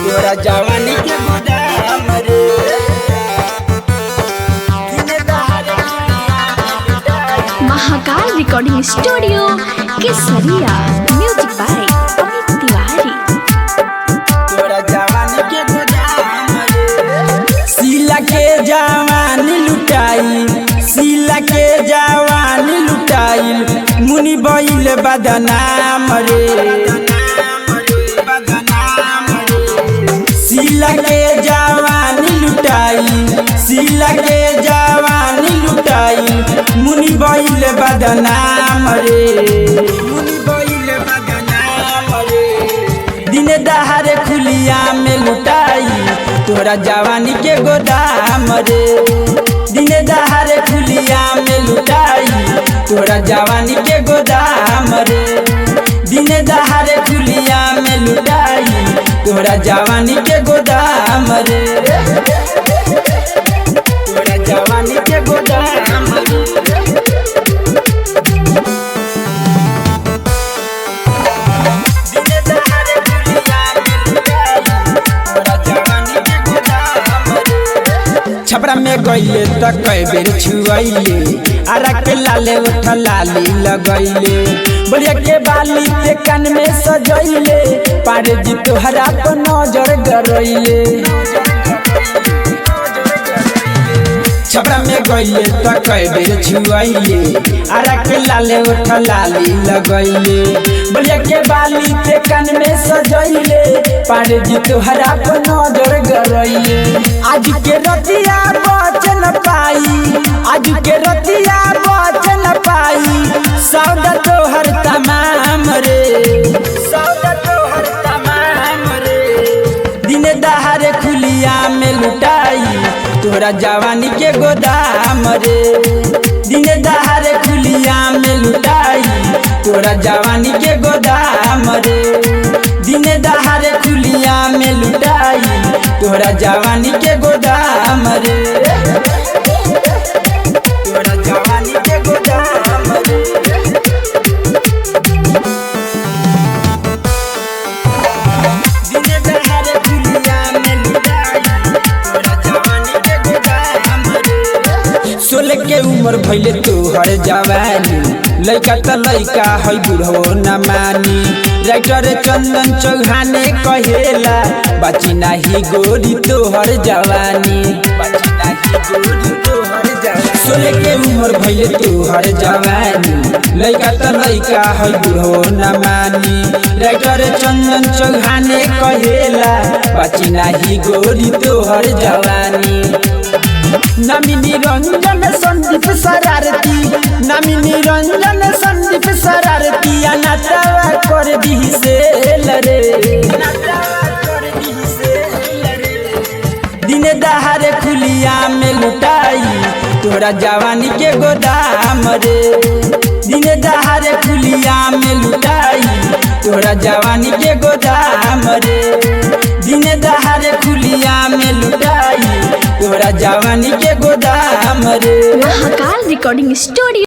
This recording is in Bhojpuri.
तोरा जवानी के गोदाम रे Mahakal recording studio Kesariya. Music by Amit Tiwari. तोरा जवानी के गोदाम रे सीला के जवानी लुटाई, सीला के जवानी लुटाई, मुनि बैल बदनाम रे। सीला के जवानी लुटाई, सीला के जवानी लुटाई, मुनि बैल बदनाम रे, मुनि बैल बदनाम रे। दिन दहाड़े खुलिया में लुटाई तोरा जवानी के गोदाम रे। दिन दहाड़े खुलिया में लुटाई तोरा जवानी के गोदाम रे। दिन दहाड़े खुलिया में लुटाई तोरा जवानी के गोदाम रे। तोरा जवानी के गोदाम रे। दिन दहाड़े खुलिया में लुटाई तोरा जवानी के गोदाम रे। छपरा में गइले त कई बेर छुआइले, आरा के लाले उठ लाली लगैले, बढ़िया के बाली ते कान में सजैले, पारे जी तोहरा पर नजर गरैले। छपरा में गइले त कई बेर छुआइले, आरा के लाले उठ लाली लगैले, बढ़िया के बाली ते कान में सजैले, पारे जी तोहरा पर नजर गरैले। आज के रतिया बच न पाई, आज के रतिया बच न पाई, सौदा तोहर तमाम रे, सौदा तोहर तमाम रे। दिन दहाड़े खुलिया में लुटाई तोरा जवानी के गोदाम रे। दिन दहाड़े खुलिया में लुटाई तोरा जवानी के गोदाम रे। दिन दहाड़े खुलिया में लुटाई तोरा जवानी के गोदाम रे। तोरा जवानी के गोदाम रे। दिन दहाड़े खुलिया में लुटाई तोरा जवानी के गोदाम रे। 16 के उम्र भइले तोहर जवानी, लइका त लइका है बुढ़ो न मानी। राइटर चंदन चौहाने कहेला बाची नाही गोरी तोहर जवानी, बाची नाही गोरी तोहर जवानी। 16 के उम्र भइले तोहर जवानी, लइका त लइका है बुढ़ो न मानी। राइटर चंदन चौहाने कहेला बाची नाही गोरी तोहर जवानी। नामी निरंजन संदीप शरारती, नामी निरंजन संदीप शरारती, नाटवा कर दी सेल रे, नाटवा कर दी सेल रे। दिन दहाड़े खुलिया में लुटाई तोरा जवानी के गोदाम रे। दिन दहाड़े खुलिया में लुटाई तोरा जवानी के गोदाम रे। दिन दहाड़े खुलिया में लुटाई तोरा जवानी के गोदाम रे। Mahakal recording studio.